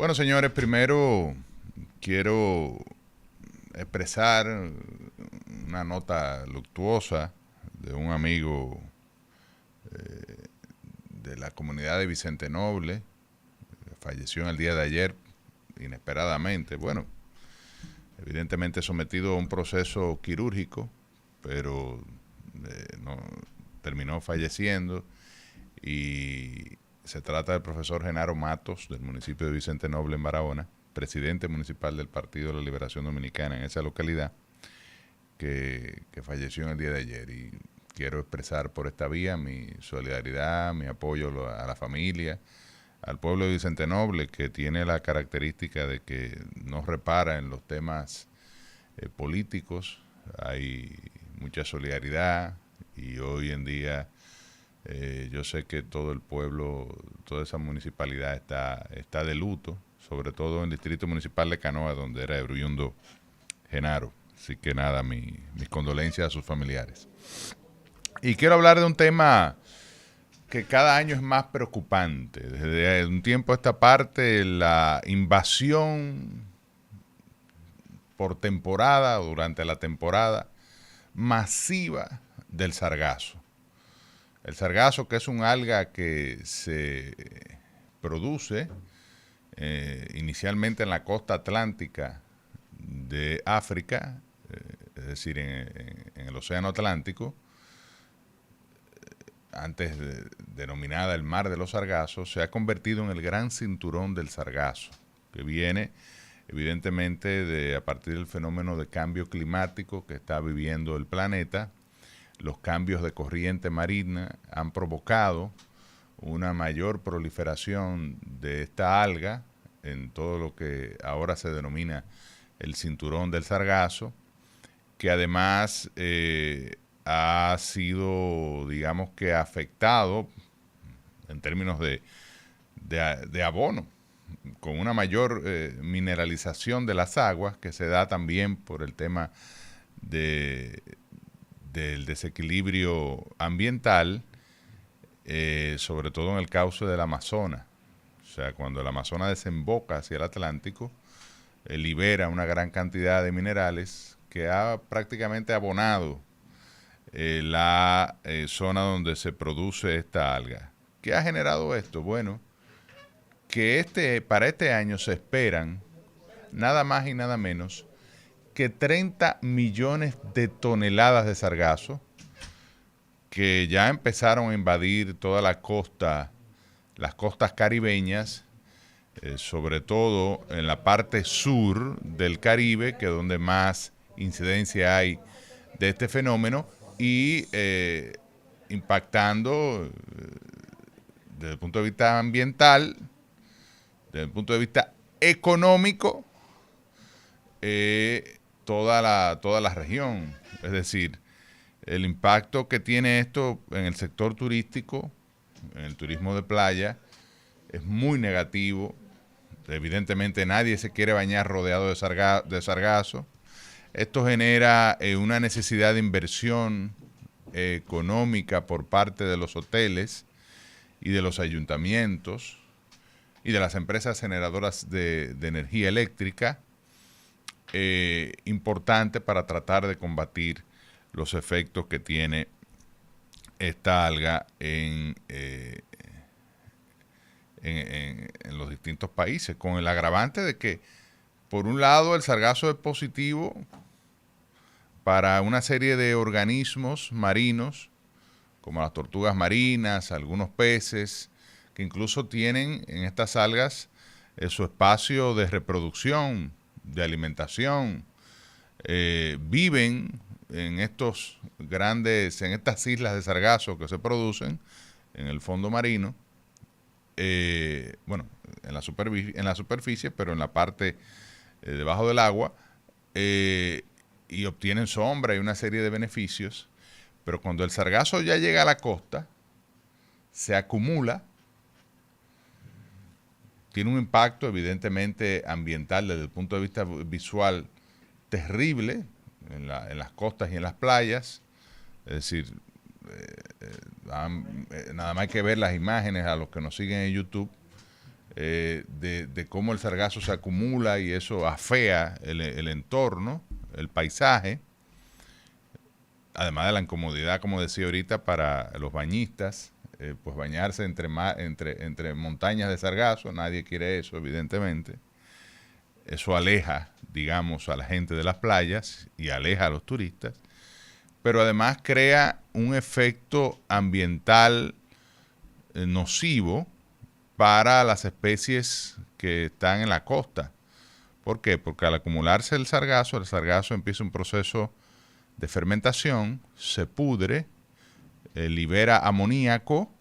Bueno, señores, primero quiero expresar una nota luctuosa de un amigo de la comunidad de Vicente Noble, que falleció en el día de ayer inesperadamente. Bueno, evidentemente sometido a un proceso quirúrgico, pero no, terminó falleciendo y se trata del profesor Genaro Matos, del municipio de Vicente Noble en Barahona, presidente municipal del Partido de la Liberación Dominicana en esa localidad, que falleció en el día de ayer. Y quiero expresar por esta vía mi solidaridad, mi apoyo a la familia, al pueblo de Vicente Noble, que tiene la característica de que no repara en los temas políticos. Hay mucha solidaridad y hoy en día yo sé que todo el pueblo, toda esa municipalidad está de luto, sobre todo en el distrito municipal de Canoa, donde era oriundo Genaro. Así que nada, mis condolencias a sus familiares. Y quiero hablar de un tema que cada año es más preocupante. Desde un tiempo a esta parte, la invasión por temporada o durante la temporada masiva del sargazo. El sargazo, que es un alga que se produce inicialmente en la costa atlántica de África, es decir, en el océano Atlántico, antes denominada el mar de los sargazos, se ha convertido en el gran cinturón del sargazo, que viene evidentemente a partir del fenómeno de cambio climático que está viviendo el planeta. Los cambios de corriente marina han provocado una mayor proliferación de esta alga en todo lo que ahora se denomina el cinturón del sargazo, que además ha sido, digamos que afectado en términos de abono, con una mayor mineralización de las aguas, que se da también por el tema del desequilibrio ambiental, sobre todo en el cauce del Amazonas. O sea, cuando el Amazonas desemboca hacia el Atlántico, libera una gran cantidad de minerales que ha prácticamente abonado la zona donde se produce esta alga. ¿Qué ha generado esto? Bueno, que para este año se esperan nada más y nada menos que 30 millones de toneladas de sargazo, que ya empezaron a invadir toda la costa, las costas caribeñas, sobre todo en la parte sur del Caribe, que es donde más incidencia hay de este fenómeno, y impactando desde el punto de vista ambiental, desde el punto de vista económico, toda la región. Es decir, el impacto que tiene esto en el sector turístico, en el turismo de playa, es muy negativo. Evidentemente nadie se quiere bañar rodeado de sargazo. Esto genera una necesidad de inversión económica por parte de los hoteles y de los ayuntamientos y de las empresas generadoras de energía eléctrica, importante para tratar de combatir los efectos que tiene esta alga en los distintos países, con el agravante de que, por un lado, el sargazo es positivo para una serie de organismos marinos, como las tortugas marinas, algunos peces, que incluso tienen en estas algas su espacio de reproducción, de alimentación, viven en estas islas de sargazo que se producen en el fondo marino, bueno, en la superficie, pero en la parte debajo del agua, y obtienen sombra y una serie de beneficios. Pero cuando el sargazo ya llega a la costa, se acumula, tiene un impacto evidentemente ambiental desde el punto de vista visual terrible en las costas y en las playas. Es decir, nada más hay que ver las imágenes a los que nos siguen en YouTube, de cómo el sargazo se acumula y eso afea el entorno, el paisaje, además de la incomodidad, como decía ahorita, para los bañistas, pues bañarse entre montañas de sargazo, nadie quiere eso, evidentemente. Eso aleja, digamos, a la gente de las playas y aleja a los turistas, pero además crea un efecto ambiental nocivo para las especies que están en la costa. ¿Por qué? Porque al acumularse el sargazo empieza un proceso de fermentación, se pudre, libera amoníaco,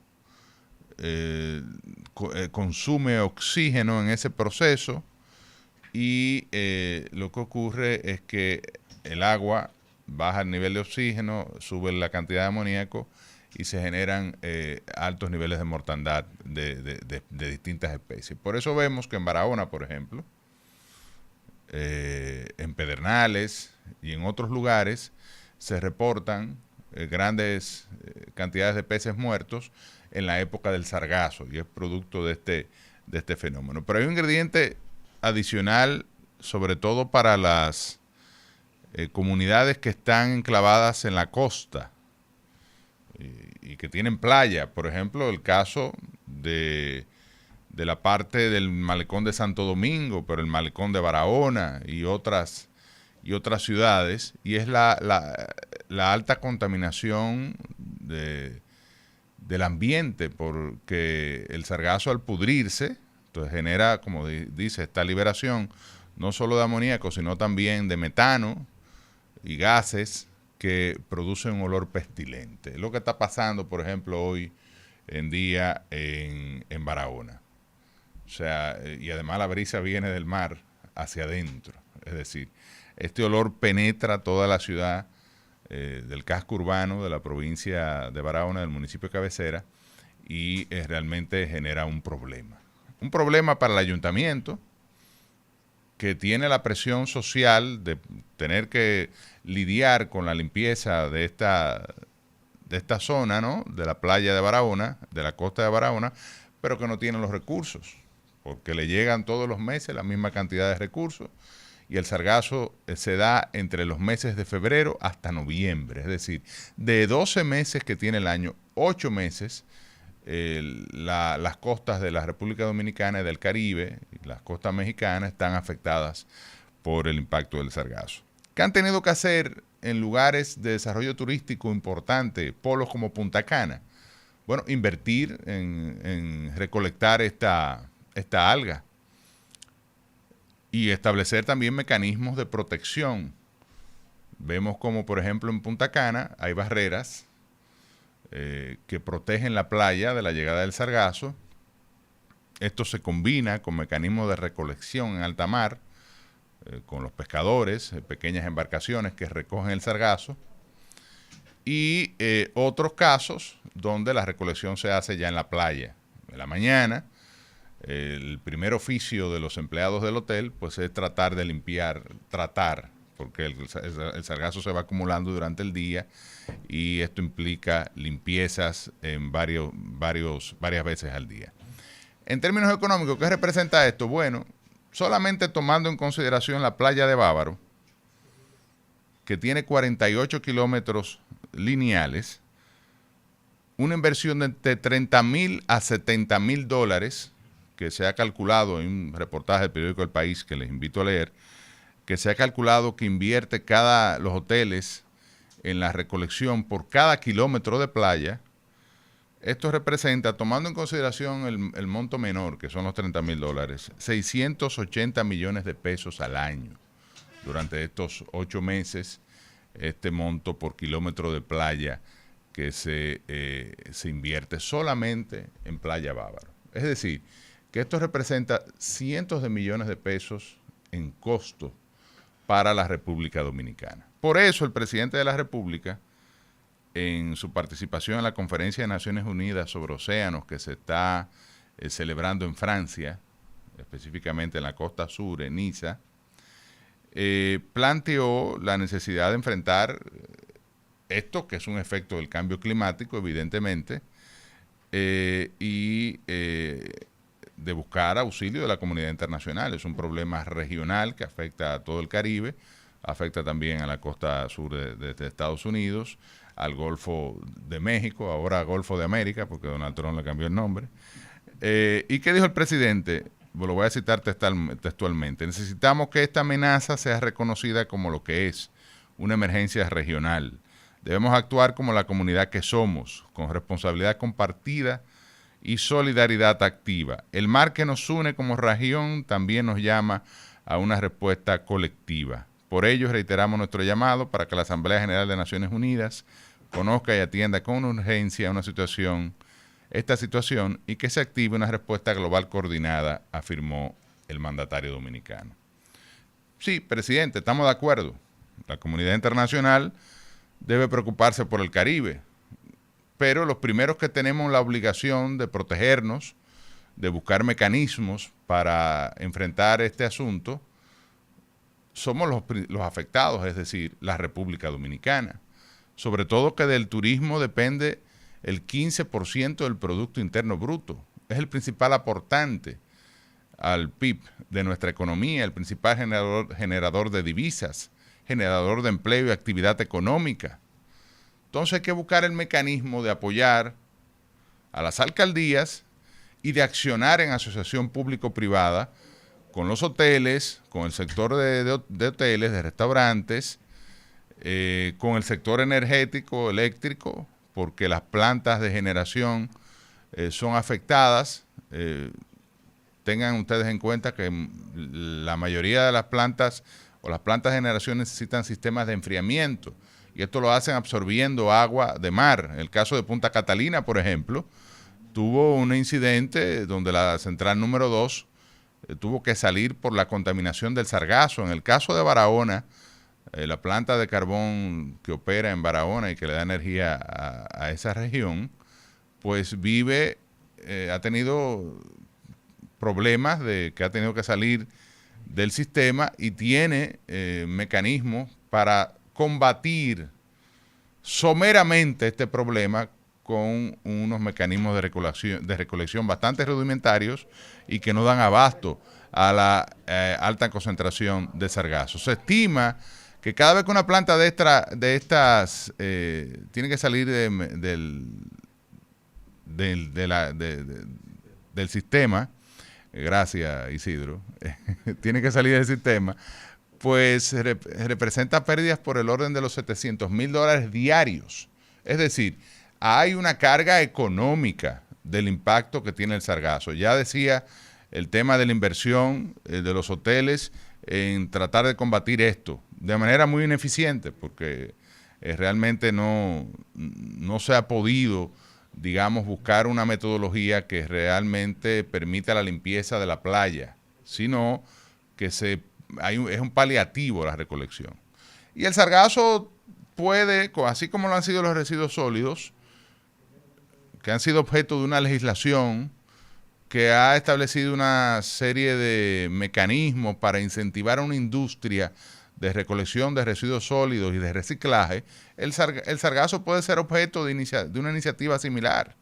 consume oxígeno en ese proceso y lo que ocurre es que el agua baja el nivel de oxígeno, sube la cantidad de amoníaco y se generan altos niveles de mortandad de distintas especies. Por eso vemos que en Barahona, por ejemplo, en Pedernales y en otros lugares se reportan grandes cantidades de peces muertos en la época del sargazo, y es producto de este fenómeno. Pero hay un ingrediente adicional, sobre todo para las comunidades que están enclavadas en la costa y que tienen playa. Por ejemplo, el caso de la parte del malecón de Santo Domingo, pero el malecón de Barahona y otras ciudades, y es la alta contaminación del ambiente, porque el sargazo, al pudrirse, entonces genera, como dice, esta liberación no solo de amoníaco, sino también de metano y gases que producen un olor pestilente. Es lo que está pasando, por ejemplo, hoy en día en Barahona. O sea, y además la brisa viene del mar hacia adentro. Es decir, este olor penetra toda la ciudad del casco urbano de la provincia de Barahona, del municipio de cabecera, y realmente genera un problema. Un problema para el ayuntamiento, que tiene la presión social de tener que lidiar con la limpieza de esta zona, ¿no?, de la playa de Barahona, de la costa de Barahona, pero que no tiene los recursos, porque le llegan todos los meses la misma cantidad de recursos, y el sargazo se da entre los meses de febrero hasta noviembre. Es decir, de 12 meses que tiene el año, 8 meses, las costas de la República Dominicana y del Caribe, y las costas mexicanas, están afectadas por el impacto del sargazo. ¿Qué han tenido que hacer en lugares de desarrollo turístico importante, polos como Punta Cana? Bueno, invertir en recolectar esta alga y establecer también mecanismos de protección. Vemos como, por ejemplo, en Punta Cana hay barreras que protegen la playa de la llegada del sargazo. Esto se combina con mecanismos de recolección en alta mar, con los pescadores, pequeñas embarcaciones que recogen el sargazo, y otros casos donde la recolección se hace ya en la playa. En la mañana, el primer oficio de los empleados del hotel pues es tratar de limpiar, porque el sargazo se va acumulando durante el día, y esto implica limpiezas en varias veces al día. En términos económicos, ¿qué representa esto? Bueno, solamente tomando en consideración la playa de Bávaro, que tiene 48 kilómetros lineales, una inversión de entre $30,000 a $70,000, que se ha calculado en un reportaje del periódico El País, que les invito a leer, que se ha calculado que invierte los hoteles en la recolección por cada kilómetro de playa. Esto representa, tomando en consideración el monto menor, que son los $30,000, 680 millones de pesos al año. Durante estos 8 meses, este monto por kilómetro de playa que se invierte solamente en Playa Bávaro. Es decir, que esto representa cientos de millones de pesos en costo para la República Dominicana. Por eso el presidente de la República, en su participación en la Conferencia de Naciones Unidas sobre Océanos, que se está celebrando en Francia, específicamente en la costa sur, en Niza, planteó la necesidad de enfrentar esto, que es un efecto del cambio climático, evidentemente, y de buscar auxilio de la comunidad internacional. Es un problema regional que afecta a todo el Caribe, afecta también a la costa sur de Estados Unidos, al Golfo de México, ahora Golfo de América, porque Donald Trump le cambió el nombre. ¿Y qué dijo el presidente? Lo voy a citar textualmente. Necesitamos que esta amenaza sea reconocida como lo que es, una emergencia regional. Debemos actuar como la comunidad que somos, con responsabilidad compartida y solidaridad activa. El mar que nos une como región también nos llama a una respuesta colectiva. Por ello, reiteramos nuestro llamado para que la Asamblea General de Naciones Unidas conozca y atienda con urgencia esta situación y que se active una respuesta global coordinada, afirmó el mandatario dominicano. Sí, presidente, estamos de acuerdo. La comunidad internacional debe preocuparse por el Caribe, pero los primeros que tenemos la obligación de protegernos, de buscar mecanismos para enfrentar este asunto, somos los afectados, es decir, la República Dominicana. Sobre todo que del turismo depende el 15% del Producto Interno Bruto. Es el principal aportante al PIB de nuestra economía, el principal generador de divisas, generador de empleo y actividad económica. Entonces hay que buscar el mecanismo de apoyar a las alcaldías y de accionar en asociación público-privada con los hoteles, con el sector de hoteles, de restaurantes, con el sector energético, eléctrico, porque las plantas de generación son afectadas. Tengan ustedes en cuenta que la mayoría de las plantas o las plantas de generación necesitan sistemas de enfriamiento y esto lo hacen absorbiendo agua de mar. En el caso de Punta Catalina, por ejemplo, tuvo un incidente donde la central número 2 tuvo que salir por la contaminación del sargazo. En el caso de Barahona, la planta de carbón que opera en Barahona y que le da energía a esa región, pues ha tenido problemas de que ha tenido que salir del sistema y tiene mecanismos para combatir someramente este problema con unos mecanismos de recolección bastante rudimentarios y que no dan abasto a la alta concentración de sargazo. Se estima que cada vez que una planta de estas tiene que salir del sistema, gracias Isidro, tiene que salir del sistema, pues representa pérdidas por el orden de los $700,000 diarios. Es decir, hay una carga económica del impacto que tiene el sargazo. Ya decía el tema de la inversión de los hoteles en tratar de combatir esto de manera muy ineficiente, porque realmente no se ha podido, digamos, buscar una metodología que realmente permita la limpieza de la playa, sino que es un paliativo la recolección. Y el sargazo puede, así como lo han sido los residuos sólidos, que han sido objeto de una legislación que ha establecido una serie de mecanismos para incentivar a una industria de recolección de residuos sólidos y de reciclaje, el sargazo puede ser objeto de una iniciativa similar.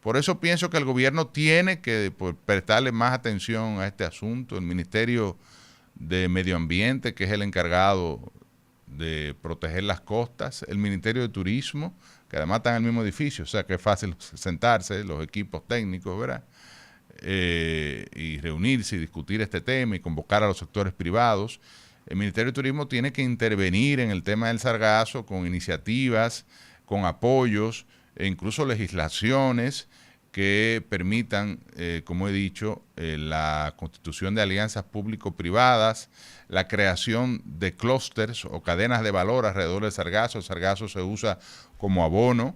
Por eso pienso que el gobierno tiene que prestarle más atención a este asunto. El Ministerio de Medio Ambiente, que es el encargado de proteger las costas, el Ministerio de Turismo, que además está en el mismo edificio, o sea que es fácil sentarse, los equipos técnicos, ¿verdad? Y reunirse y discutir este tema y convocar a los sectores privados. El Ministerio de Turismo tiene que intervenir en el tema del sargazo con iniciativas, con apoyos e incluso legislaciones que permitan, como he dicho, la constitución de alianzas público-privadas, la creación de clústeres o cadenas de valor alrededor del sargazo. El sargazo se usa como abono,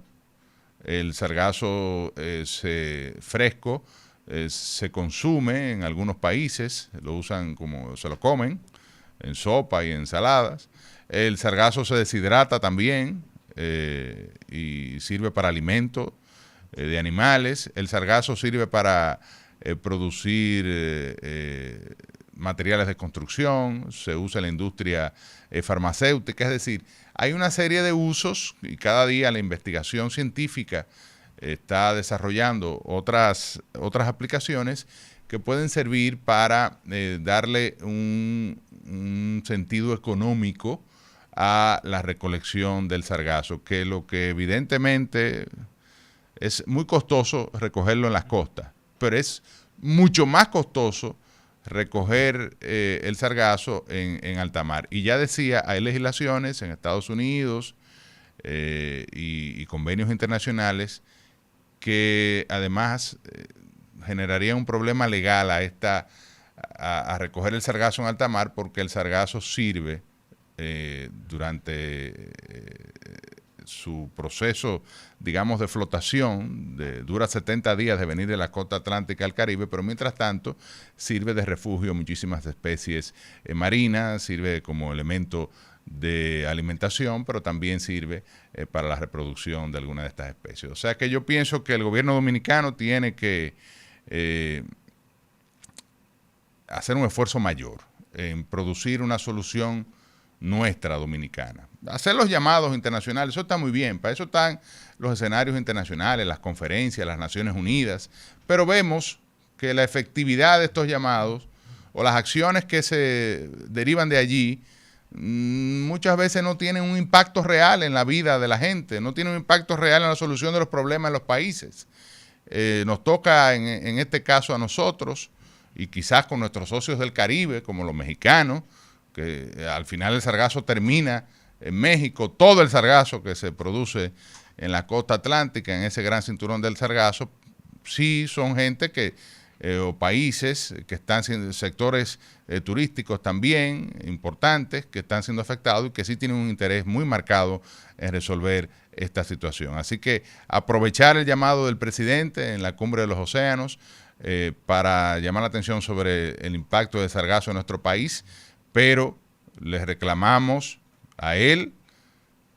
el sargazo fresco se consume en algunos países, lo usan se lo comen en sopa y ensaladas. El sargazo se deshidrata también y sirve para alimento de animales. El sargazo sirve para producir materiales de construcción, se usa en la industria farmacéutica, es decir, hay una serie de usos y cada día la investigación científica está desarrollando otras aplicaciones que pueden servir para darle un sentido económico a la recolección del sargazo, que lo que evidentemente es muy costoso recogerlo en las costas, pero es mucho más costoso recoger el sargazo en alta mar. Y ya decía, hay legislaciones en Estados Unidos y convenios internacionales que además generarían un problema legal a recoger el sargazo en alta mar, porque el sargazo sirve durante su proceso, digamos, de flotación, dura 70 días de venir de la costa atlántica al Caribe, pero mientras tanto sirve de refugio a muchísimas especies marinas, sirve como elemento de alimentación, pero también sirve para la reproducción de alguna de estas especies. O sea que yo pienso que el gobierno dominicano tiene que hacer un esfuerzo mayor en producir una solución nuestra dominicana. Hacer los llamados internacionales, eso está muy bien, para eso están los escenarios internacionales, las conferencias, las Naciones Unidas, pero vemos que la efectividad de estos llamados o las acciones que se derivan de allí muchas veces no tienen un impacto real en la vida de la gente, no tienen un impacto real en la solución de los problemas en los países. Nos toca en este caso a nosotros, y quizás con nuestros socios del Caribe, como los mexicanos, que al final el sargazo termina en México, todo el sargazo que se produce en la costa atlántica, en ese gran cinturón del sargazo, sí son gente que, o países que están siendo sectores turísticos también importantes, que están siendo afectados y que sí tienen un interés muy marcado en resolver esta situación. Así que aprovechar el llamado del presidente en la Cumbre de los Océanos para llamar la atención sobre el impacto del sargazo en nuestro país, pero les reclamamos a él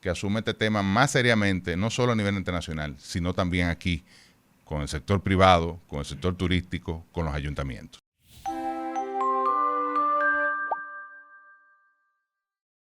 que asume este tema más seriamente, no solo a nivel internacional, sino también aquí, con el sector privado, con el sector turístico, con los ayuntamientos.